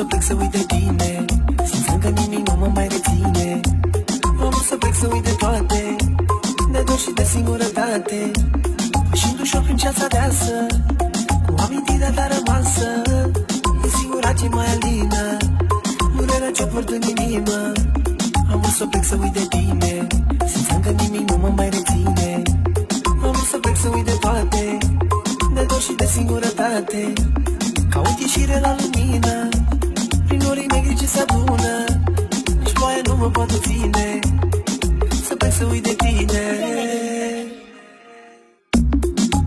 să plec să uit de tine, simțând că nimic nu mă mai reține. Am vrut să plec să uit de toate, de dor și de singurătate, pășind ușor prin ceața deasă, cu amintirea ta rămasă. E singura ce mai alină durerea ce-o port în inimă. Am vrut să plec să uit de tine, simțând că nimic nu mă mai reține. Am vrut să plec să uit de toate, de dor și de singurătate, caut ieșire la lumină, prin norii negri ce se adună. Nici ploaia nu mă poate ține, să plec să uit de tine.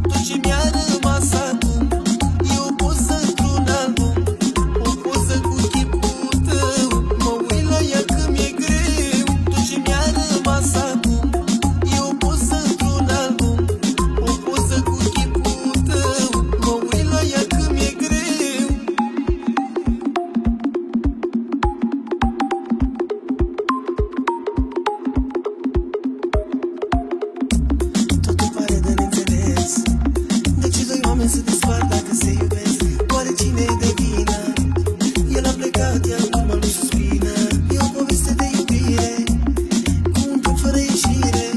Tot ce mi-a rămas acum e o poză într-un album, o poză cu chipul tău, mă uit la ea că mi-e greu. Tot ce mi-a rămas acum e o poză într-un album, o poză cu chipul tău, mă uit la ea că mi-e greu. Totul pare de neînțeles, de ce doi oameni se despart dacă se iubesc? Oare cine e de vină? El a plecat, iar în urmă lui suspină. E o poveste de iubire, cu un punct fără ieșire,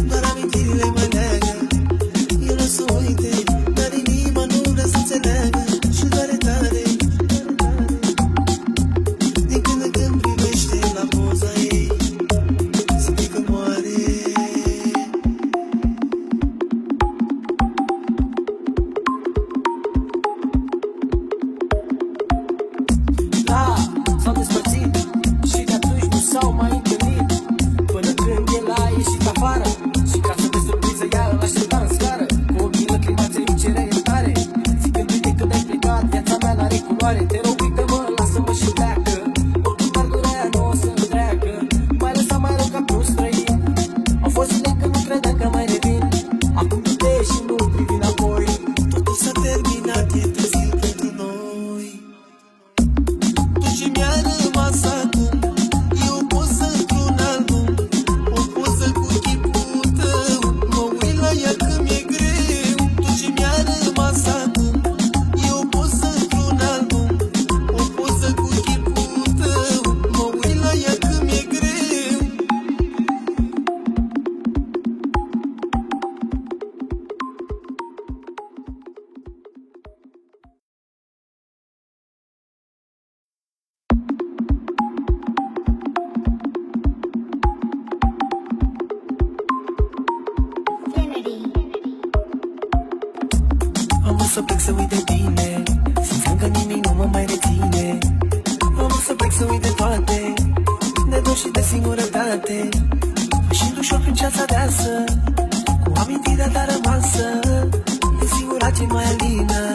doar amintirile mai leagă. El o să uite, dar inima nu vrea să înțeleagă și doare tare din când în când privește la poza ei, simte că moare. Da, s-au despărțit și de atunci nu s-au mai întâlnit, până când el a ieșit afară și ca să te surpriză ea îl aștepta în scară, cu ochii lăcrimați îi cere iertare, zicând uite cât ai plecat, viața mea n-are culoare. Te rog uită-mă, lasă-mă și pleacă, oricum doar durerea nu o să întreacă. M-ai lăsat mai rău ca pe un străin, au fost zile când nu credeam că mai revin. Acum du-te și nu privi înapoi, totul s-a terminat, e târziu pentru noi. Tot ce mi-a rămas acum e o poză într-un album, o poză cu chipul tău, mă uit la ea că mi-e greu. Tot ce mi-a rămas acum e o poză într-un album, o poză cu chipul tău, mă uit la ea că mi-e greu. Am vrut să plec să uit de tine, simțând că nimic nu mă mai reține. Am vrut să plec să uit de toate, de dor și de singurătate, pășind ușor prin ceața deasă, cu amintirea ta rămasă. E singura ce mai alină